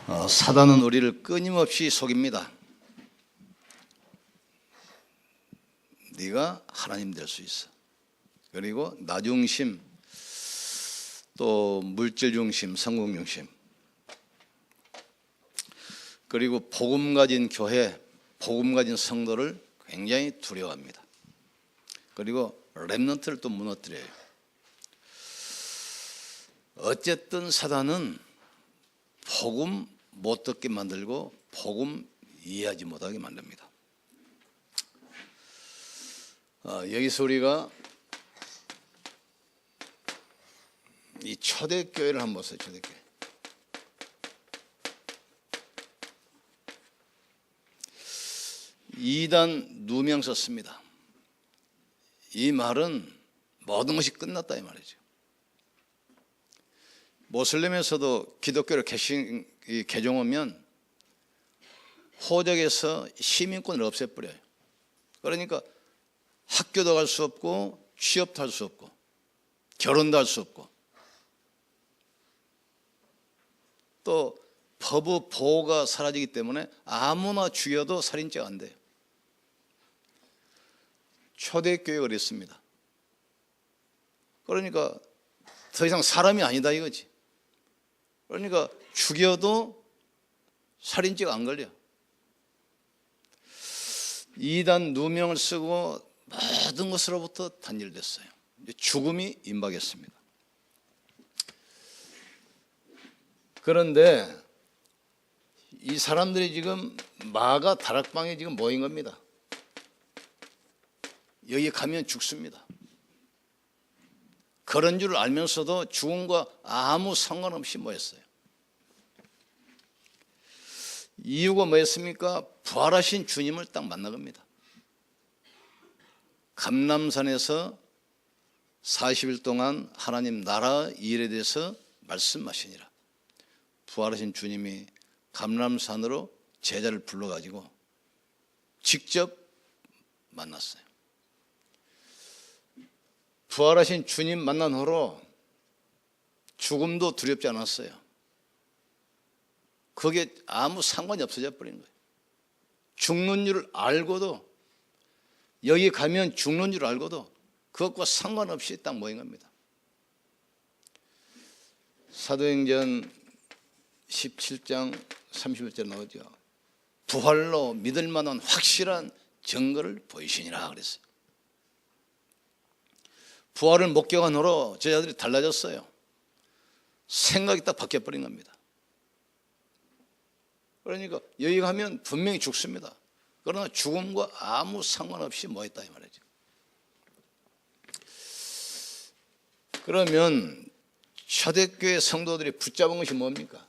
사단은 우리를 끊임없이 속입니다. 네가 하나님 될 수 있어. 그리고 나 중심, 또 물질 중심, 성공 중심, 그리고 복음 가진 교회, 복음 가진 성도를 굉장히 두려워합니다. 그리고 렘넌트를 또 무너뜨려요. 어쨌든 사단은 복음 못 듣게 만들고 복음 이해하지 못하게 만듭니다. 여기서 우리가 이 초대교회를 한번 보세요. 초대교회. 이단 누명 썼습니다. 이 말은 모든 것이 끝났다 이 말이죠. 모슬림에서도 기독교를 개종하면 호적에서 시민권을 없애버려요. 그러니까 학교도 갈 수 없고 취업도 할 수 없고 결혼도 할 수 없고 또 법의 보호가 사라지기 때문에 아무나 죽여도 살인죄가 안 돼요. 초대교회가 그랬습니다. 그러니까 더 이상 사람이 아니다 이거지. 그러니까 죽여도 살인죄가 안 걸려. 이단 누명을 쓰고 모든 것으로부터 단절됐어요. 죽음이 임박했습니다. 그런데 이 사람들이 지금 마가 다락방에 지금 모인 겁니다. 여기 가면 죽습니다. 그런 줄 알면서도 죽음과 아무 상관없이 모였어요. 이유가 뭐였습니까? 부활하신 주님을 딱 만나갑니다. 감람산에서 40일 동안 하나님 나라 일에 대해서 말씀하시니라. 부활하신 주님이 감람산으로 제자를 불러가지고 직접 만났어요. 부활하신 주님 만난 후로 죽음도 두렵지 않았어요. 그게 아무 상관이 없어져 버린 거예요. 죽는 줄 알고도, 여기 가면 죽는 줄 알고도 그것과 상관없이 딱 모인 겁니다. 사도행전 17장 31절 나오죠. 부활로 믿을 만한 확실한 증거를 보이시니라 그랬어요. 부활을 목격한 후로 제자들이 달라졌어요. 생각이 딱 바뀌어버린 겁니다. 그러니까 여기 가면 분명히 죽습니다. 그러나 죽음과 아무 상관없이 모였다 이 말이죠. 그러면 초대교회 성도들이 붙잡은 것이 뭡니까?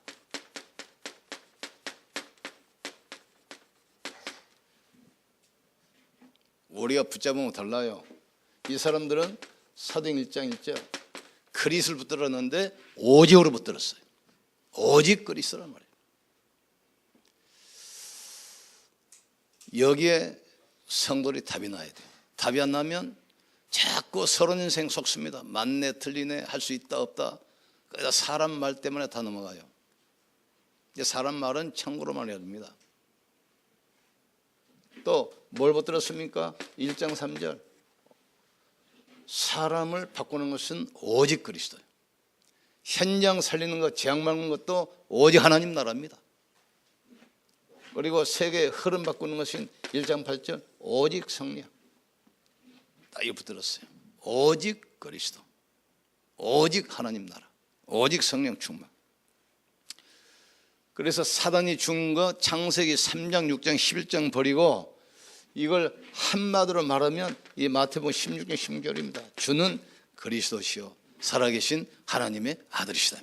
우리가 붙잡은 거 달라요. 이 사람들은 사도행 1장 1절 그리스도를 붙들었는데 오직으로 붙들었어요. 오직 그리스도란 말이에요. 여기에 성도들이 답이 나야 돼요. 답이 안 나면 자꾸 서론 인생 속습니다. 맞네 틀리네 할 수 있다 없다. 그래서 사람 말 때문에 다 넘어가요. 사람 말은 참고로만 해야 됩니다. 또 뭘 붙들었습니까? 1장 3절 사람을 바꾸는 것은 오직 그리스도예요. 현장 살리는 것, 재앙 막는 것도 오직 하나님 나라입니다. 그리고 세계의 흐름 바꾸는 것은 1장 8절 오직 성령. 딱 이거 붙들었어요. 오직 그리스도, 오직 하나님 나라, 오직 성령 충만. 그래서 사단이 준 거 창세기 3장 6장 11장 버리고 이걸 한마디로 말하면 이 마태복음 16장 16절입니다. 주는 그리스도시요 살아계신 하나님의 아들이시다.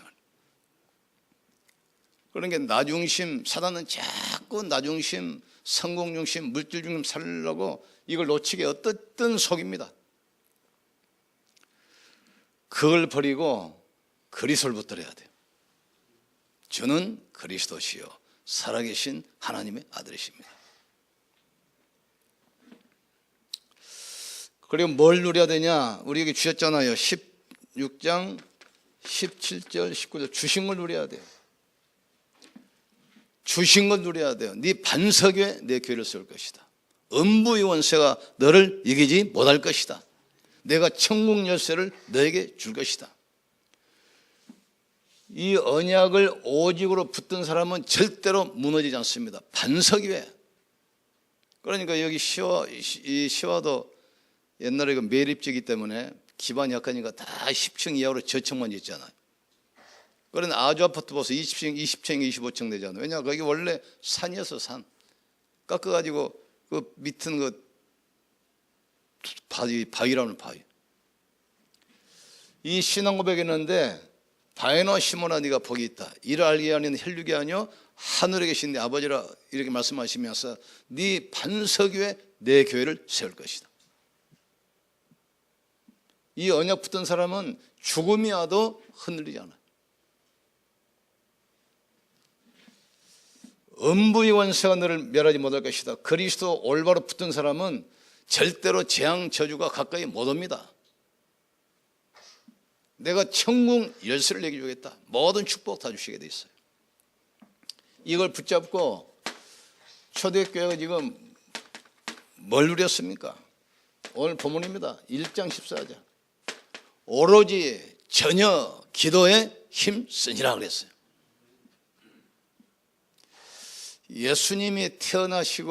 그러니까 나 중심, 사단은 자꾸 나 중심, 성공 중심, 물질 중심 살려고 이걸 놓치게 어떻든 속입니다. 그걸 버리고 그리스도를 붙들어야 돼요. 주는 그리스도시요 살아계신 하나님의 아들이십니다. 그리고 뭘 누려야 되냐? 우리에게 주셨잖아요. 16장 17절 19절 주신 걸 누려야 돼요. 주신 걸 누려야 돼요. 네 반석 위에 내 교회를 세울 것이다. 음부의 원세가 너를 이기지 못할 것이다. 내가 천국 열쇠를 너에게 줄 것이다. 이 언약을 오직으로 붙든 사람은 절대로 무너지지 않습니다. 반석 위에. 그러니까 여기 이 시와도 옛날에 그 매립지기 때문에 기반이 약하니까 다 10층 이하로 저층만 있잖아요. 그런 아주 아파트 보세요. 20층, 20층, 25층 되잖아요. 왜냐, 거기 원래 산이었어, 산. 깎아가지고 그 밑은 그 바위라는 바위. 이 신앙 고백했는데 바에너 시몬아 네가 복이 있다. 이를 알게 하는 혈육이 아니요 하늘에 계신 네 아버지라 이렇게 말씀하시면서 네 반석 위에 내 교회를 세울 것이다. 이 언약 붙은 사람은 죽음이 와도 흔들리지 않아요. 음부의 원세가 너를 멸하지 못할 것이다. 그리스도 올바로 붙은 사람은 절대로 재앙 저주가 가까이 못 옵니다. 내가 천국 열쇠를 내게 주겠다. 모든 축복 다 주시게 돼 있어요. 이걸 붙잡고 초대교회가 지금 뭘 누렸습니까? 오늘 본문입니다. 1장 14절. 오로지 전혀 기도에 힘쓰니라 그랬어요. 예수님이 태어나신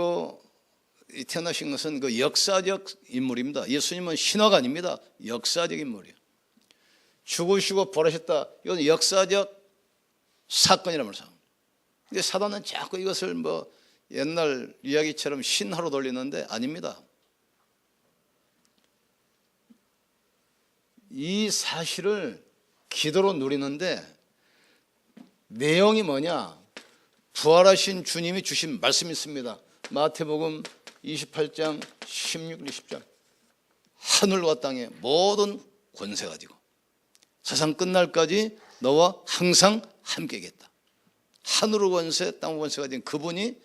것은 그 역사적 인물입니다. 예수님은 신화가 아닙니다. 역사적 인물이에요. 죽으시고 부활하셨다. 이건 역사적 사건이란 말이죠. 근데 사단은 자꾸 이것을 뭐 옛날 이야기처럼 신화로 돌리는데 아닙니다. 이 사실을 기도로 누리는데 내용이 뭐냐? 부활하신 주님이 주신 말씀이 있습니다. 마태복음 28장 16, 20절. 하늘과 땅의 모든 권세가 지고 세상 끝날까지 너와 항상 함께겠다. 하늘의 권세, 땅의 권세가 된 그분이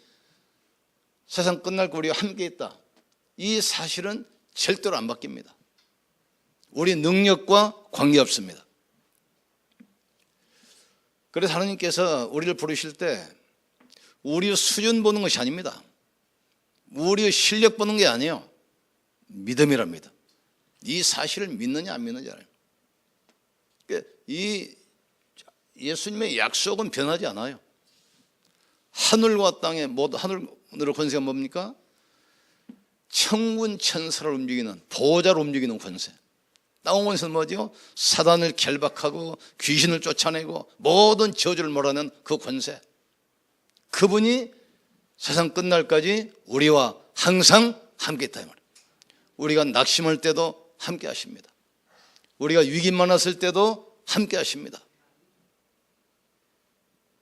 세상 끝날 거 우리가 함께했다. 이 사실은 절대로 안 바뀝니다. 우리 능력과 관계없습니다. 그래서 하나님께서 우리를 부르실 때 우리의 수준 보는 것이 아닙니다. 우리의 실력 보는 게 아니에요. 믿음이랍니다. 이 사실을 믿느냐 안 믿느냐. 이 예수님의 약속은 변하지 않아요. 하늘과 땅의 모두 하늘의 권세가 뭡니까? 천군 천사를 움직이는 보호자를 움직이는 권세. 땅의 권세는 뭐죠? 사단을 결박하고 귀신을 쫓아내고 모든 저주를 몰아내는 그 권세. 그분이 세상 끝날까지 우리와 항상 함께 있다. 우리가 낙심할 때도 함께 하십니다. 우리가 위기 많았을 때도 함께 하십니다.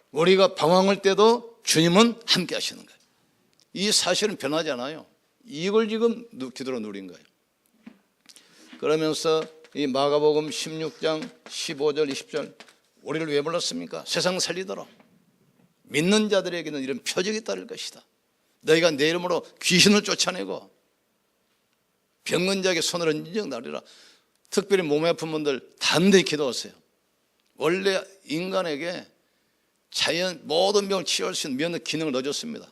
우리가 방황할 때도 주님은 함께 하시는 거예요. 이 사실은 변하지 않아요. 이걸 지금 기도로 누린 거예요. 그러면서 이 마가복음 16장 15절 20절 우리를 왜 불렀습니까? 세상 살리도록 믿는 자들에게는 이런 표적이 따를 것이다. 너희가 내 이름으로 귀신을 쫓아내고 병든 자에게 손을 얹은 나리라. 특별히 몸에 아픈 분들 단대히 기도하세요. 원래 인간에게 자연 모든 병을 치유할 수 있는 면역 기능을 넣어줬습니다.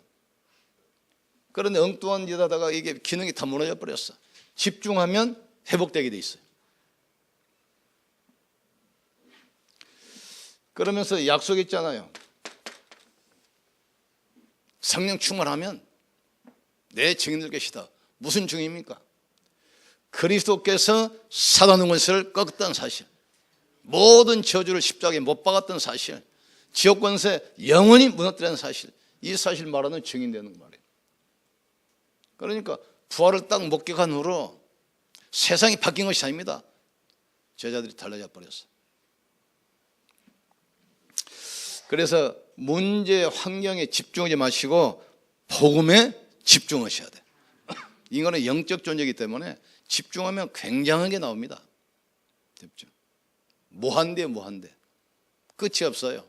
그런데 엉뚱한 짓하다가 이게 기능이 다 무너져 버렸어. 집중하면 회복되게 돼 있어요. 그러면서 약속했잖아요. 성령 충만하면 내 증인 될 것이다. 무슨 증인입니까? 그리스도께서 사단의 권세를 꺾었다는 사실, 모든 저주를 십자가에 못 박았던 사실, 지옥 권세 영원히 무너뜨리는 사실, 이 사실 말하는 증인되는 말이에요. 그러니까 부활을 딱 목격한 후로 세상이 바뀐 것이 아닙니다. 제자들이 달라져 버렸어요. 그래서 문제 환경에 집중하지 마시고 복음에 집중하셔야 돼요. 인간은 영적 존재이기 때문에 집중하면 굉장하게 나옵니다. 무한대 무한대. 끝이 없어요.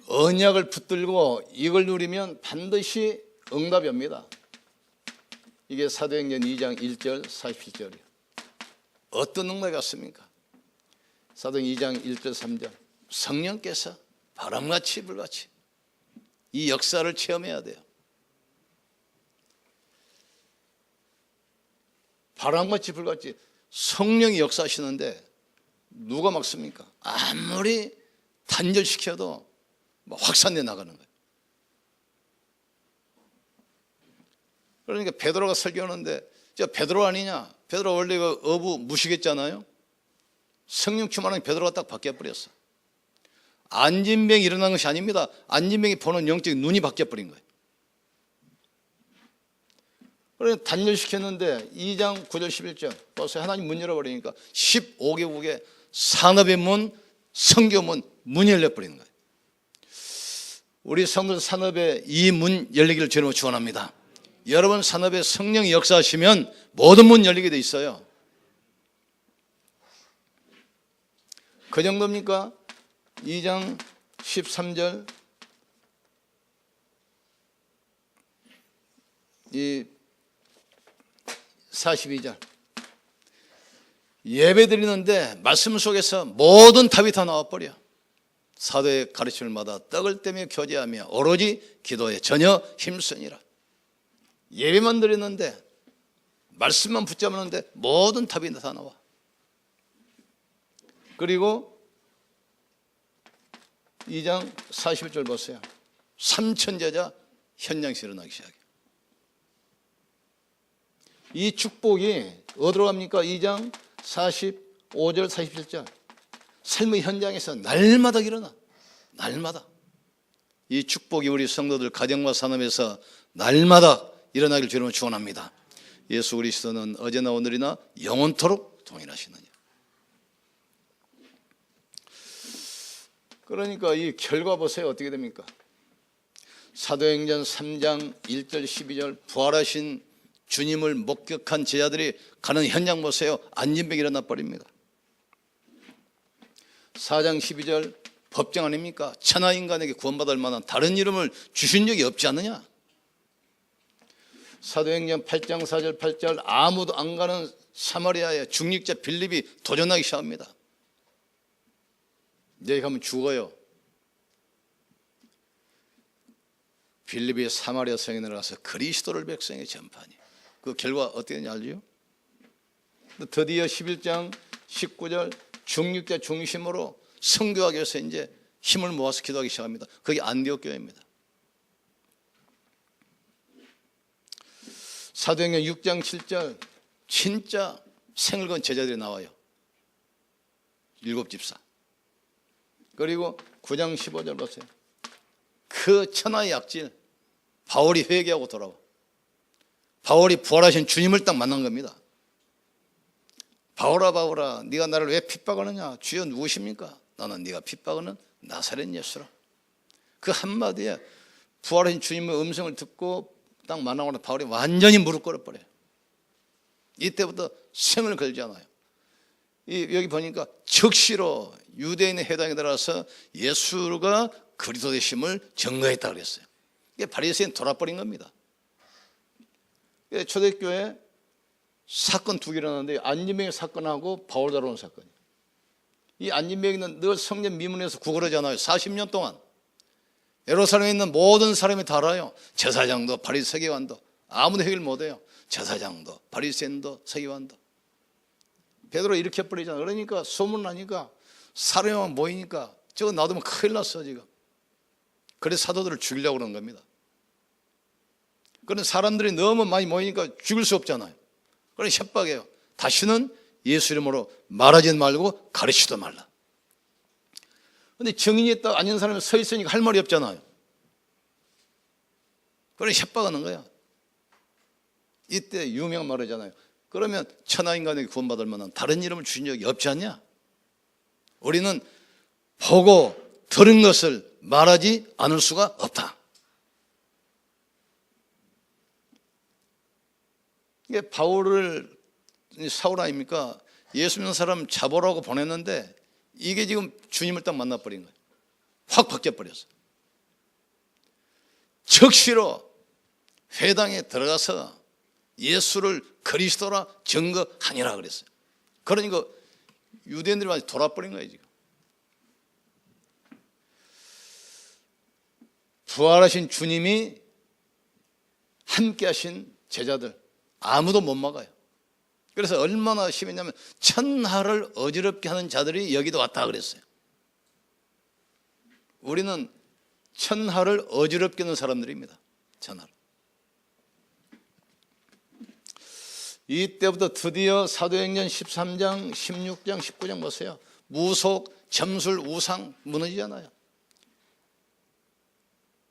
언약을 붙들고 이걸 누리면 반드시 응답이 옵니다. 이게 사도행전 2장 1절 47절이에요. 어떤 능력이 갔습니까? 사도행 2장 1절 3절 성령께서 바람같이 불같이 이 역사를 체험해야 돼요. 바람같이 불같이 성령이 역사하시는데 누가 막습니까? 아무리 단절시켜도 확산돼 나가는 거예요. 그러니까 베드로가 설교하는데 베드로 아니냐? 베드로 원래 그 어부 무시겠잖아요. 성령 충만한 베드로가 딱 바뀌어버렸어. 안진병이 일어난 것이 아닙니다. 안진병이 보는 영적인 눈이 바뀌어버린 거예요. 그래서 단절시켰는데 2장 9절 11절 벌써 하나님 문 열어버리니까 15개국의 산업의 문, 선교문 문이 열려버리는 거예요. 우리 성도 산업에 이 문 열리기를 주님으로 축원합니다. 여러분 산업에 성령이 역사하시면 모든 문 열리게 돼 있어요. 그 정도입니까? 2장 13절 이 42절 예배 드리는데 말씀 속에서 모든 답이 다 나와버려. 사도의 가르침을마다 떡을 떼며 교제하며 오로지 기도에 전혀 힘쓰니라. 예배만 드리는데 말씀만 붙잡는데 모든 답이 다 나와. 그리고 2장 41절 보세요. 3천 제자 현장에서 일어나기 시작해요. 이 축복이 어디로 갑니까? 2장 45절 47절 삶의 현장에서 날마다 일어나. 날마다 이 축복이 우리 성도들 가정과 산업에서 날마다 일어나길 주님은 축원합니다. 예수 그리스도는 어제나 오늘이나 영원토록 동일하시느냐. 그러니까 이 결과 보세요. 어떻게 됩니까? 사도행전 3장 1절 12절 부활하신 주님을 목격한 제자들이 가는 현장 보세요. 안진병이 일어나 버립니다. 4장 12절 법정 아닙니까? 천하인간에게 구원받을 만한 다른 이름을 주신 적이 없지 않느냐. 사도행전 8장 4절 8절 아무도 안 가는 사마리아의 중직자 빌립이 도전하기 시작합니다. 내일 가면 죽어요. 빌립이 사마리아 성에 내려가서 그리스도를 백성에게 전파하니 그 결과 어떻게 되는지 알죠? 드디어 11장 19절 중직자 중심으로 선교하기 위해서 이제 힘을 모아서 기도하기 시작합니다. 그게 안디옥 교회입니다. 사도행전 6장 7절 진짜 생을 건 제자들이 나와요. 7집사. 그리고 9장 15절 보세요. 그 천하의 약질 바울이 회개하고 돌아와. 바울이 부활하신 주님을 딱 만난 겁니다. 바울아 바울아 네가 나를 왜 핍박하느냐. 주여 누구십니까? 나는 네가 핍박하는 나사렛 예수라. 그 한마디에 부활하신 주님의 음성을 듣고 딱 만나고 바울이 완전히 무릎 꿇어버려요. 이때부터 생을 걸잖아요. 여기 보니까 즉시로 유대인의 회당에 들어가서 예수가 그리스도 되심을 증거했다 그랬어요. 이게 바리새인 돌아버린 겁니다. 초대교회 사건 두 개 일어났는데 안진병의 사건하고 바울 다루는 사건이에요. 이 안진병이는 늘 성전 미문에서 구걸하잖아요. 40년 동안 예루살렘에 있는 모든 사람이 다 알아요. 제사장도 바리새교관도 아무도 해결 못해요. 제사장도 바리새인도 서기관도. 베드로 이렇게 버리잖아요. 그러니까 소문나니까 사람만 모이니까 저거 놔두면 큰일 났어 지금. 그래서 사도들을 죽이려고 그러는 겁니다. 그런데 사람들이 너무 많이 모이니까 죽일 수 없잖아요. 그래서 협박해요. 다시는 예수 이름으로 말하지 말고 가르치지도 말라. 그런데 증인이 딱 아닌 사람이 서 있으니까 할 말이 없잖아요. 그래서 협박하는 거야. 이때 유명한 말이잖아요. 그러면 천하인간에게 구원받을 만한 다른 이름을 주신 적이 없지 않냐? 우리는 보고 들은 것을 말하지 않을 수가 없다. 이게 바울을 사울 아닙니까? 예수 믿는 사람 잡으라고 보냈는데 이게 지금 주님을 딱 만나버린 거예요. 확 바뀌어버렸어요. 즉시로 회당에 들어가서 예수를 그리스도라 증거하니라 그랬어요. 그러니까 유대인들이 완전히 돌아버린 거예요 지금. 부활하신 주님이 함께 하신 제자들 아무도 못 막아요. 그래서 얼마나 심했냐면 천하를 어지럽게 하는 자들이 여기도 왔다 그랬어요. 우리는 천하를 어지럽게 하는 사람들입니다. 천하를. 이때부터 드디어 사도행전 13장, 16장, 19장 보세요. 무속, 점술, 우상 무너지잖아요.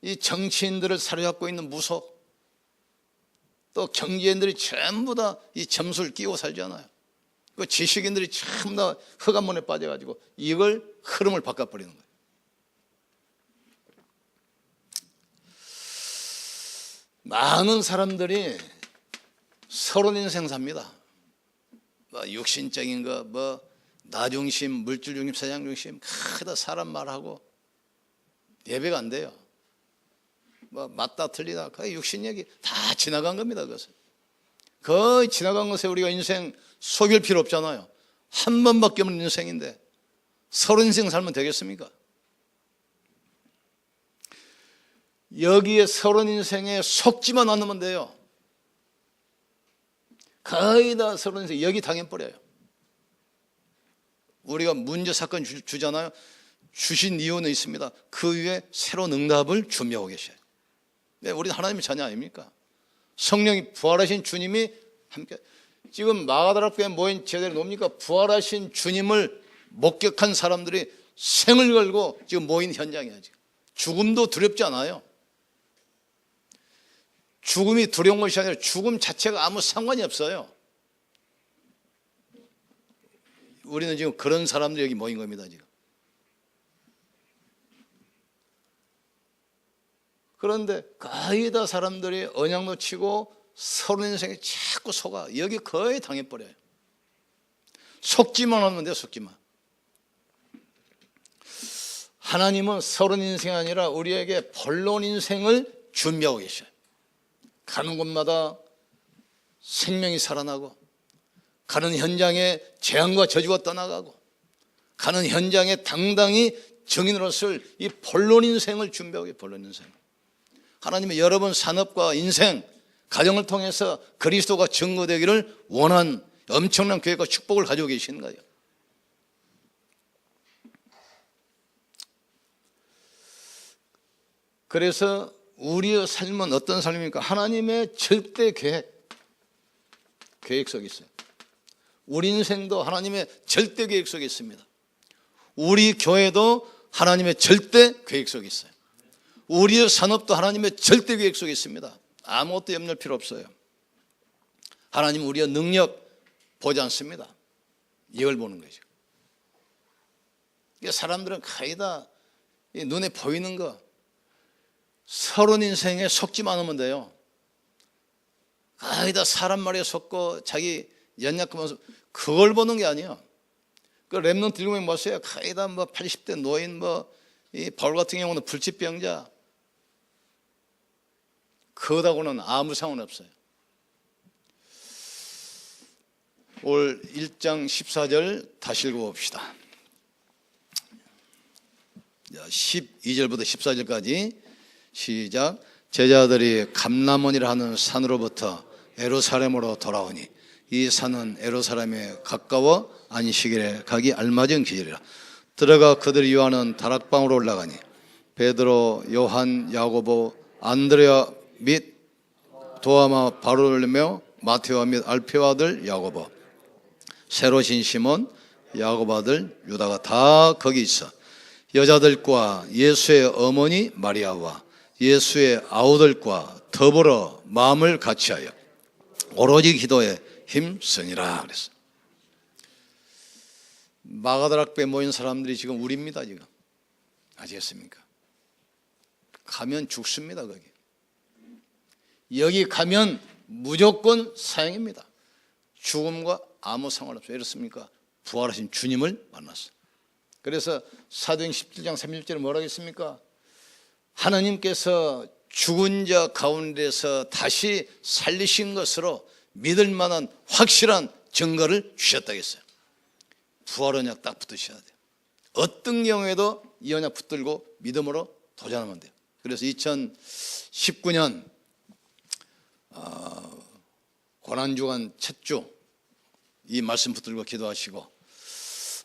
이 정치인들을 사로잡고 있는 무속, 또 경제인들이 전부 다 이 점술 끼고 살잖아요. 그 지식인들이 전부 다 흑암문에 빠져가지고 이걸 흐름을 바꿔버리는 거예요. 많은 사람들이 서론 인생 삽니다. 뭐 육신적인 거, 뭐 나중심, 물질중심, 세상중심, 크다 사람 말하고 예배가 안 돼요. 뭐 맞다 틀리다 거의 육신 얘기 다 지나간 겁니다. 그것은 거의 지나간 것에 우리가 인생 속일 필요 없잖아요. 한 번밖에 없는 인생인데 서론 인생 살면 되겠습니까? 여기에 서론 인생에 속지만 않으면 돼요. 거의 다 서론 인생 여기 당해버려요. 우리가 문제 사건 주잖아요. 주신 이유는 있습니다. 그 위에 새로운 응답을 준비하고 계셔요. 네, 우리는 하나님의 자녀 아닙니까? 성령이 부활하신 주님이 함께 지금 마가다락교에 모인 제자들이 뭡니까? 부활하신 주님을 목격한 사람들이 생을 걸고 지금 모인 현장이에요. 지금. 죽음도 두렵지 않아요. 죽음이 두려운 것이 아니라 죽음 자체가 아무 상관이 없어요. 우리는 지금 그런 사람들이 여기 모인 겁니다. 지금. 그런데 거의 다 사람들이 언약 놓치고 서론 인생에 자꾸 속아. 여기 거의 당해버려요. 속지만 하면 돼요. 속지만. 하나님은 서론 인생이 아니라 우리에게 본론 인생을 준비하고 계셔요. 가는 곳마다 생명이 살아나고, 가는 현장에 재앙과 저주가 떠나가고, 가는 현장에 당당히 정인으로서 이 본론 인생을 준비하고 있어요. 본론 인생. 하나님의 여러분 산업과 인생, 가정을 통해서 그리스도가 증거되기를 원한 엄청난 계획과 축복을 가지고 계시는 거예요. 그래서 우리의 삶은 어떤 삶입니까? 하나님의 절대 계획 속에 있어요. 우리 인생도 하나님의 절대 계획 속에 있습니다. 우리 교회도 하나님의 절대 계획 속에 있어요. 우리의 산업도 하나님의 절대 계획 속에 있습니다. 아무것도 염려할 필요 없어요. 하나님은 우리의 능력 보지 않습니다. 이걸 보는 거죠. 사람들은 거의 다 눈에 보이는 거, 서론 인생에 속지만 않으면 돼요. 거의 다 사람 말에 속고 자기 연약하면서 그걸 보는 게 아니에요. 그 렘넌트 일곱에 보세요. 거의 다 뭐 80대 노인, 이 바울 같은 경우는 불치병자, 그거하고는 아무 상관없어요. 올 1장 14절 다시 읽어봅시다. 12절부터 14절까지 시작. 제자들이 감람원이라 하는 산으로부터 예루살렘으로 돌아오니 이 산은 예루살렘에 가까워 안식일에 가기 알맞은 기절이라. 들어가 그들이 유하는 다락방으로 올라가니 베드로, 요한, 야고보, 안드레아 및 도아마, 바르톨레메오, 마테오 및 알페오 아들 야고보, 새로 신 시몬, 야고보 아들 유다가 다 거기 있어 여자들과 예수의 어머니 마리아와 예수의 아우들과 더불어 마음을 같이하여 오로지 기도에 힘쓰니라 그랬어요. 마가다락배에 모인 사람들이 지금 우리입니다. 지금 아시겠습니까? 가면 죽습니다. 거기 여기 가면 무조건 사형입니다. 죽음과 아무 상관없어요. 이렇습니까? 부활하신 주님을 만났어요. 그래서 사도행 17장 31절에 뭐라고 했습니까? 하나님께서 죽은 자 가운데서 다시 살리신 것으로 믿을 만한 확실한 증거를 주셨다고 했어요. 부활 언약 딱 붙으셔야 돼요. 어떤 경우에도 이 언약 붙들고 믿음으로 도전하면 돼요. 그래서 2019년 고난주간 첫 주 이 말씀 붙들고 기도하시고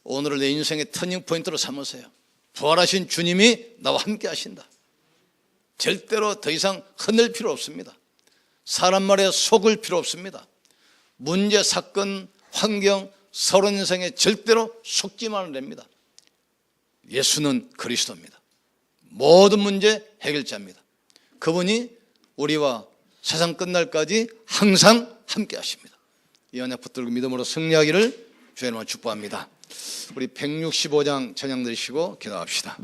오늘을 내 인생의 터닝포인트로 삼으세요. 부활하신 주님이 나와 함께 하신다. 절대로 더 이상 흔들 필요 없습니다. 사람 말에 속을 필요 없습니다. 문제, 사건, 환경, 서론 인생에 절대로 속지만 않습니다. 예수는 그리스도입니다. 모든 문제 해결자입니다. 그분이 우리와 세상 끝날까지 항상 함께 하십니다. 이 언약 붙들고 믿음으로 승리하기를 주의 이름으로 축복합니다. 우리 165장 찬양 드리시고 기도합시다.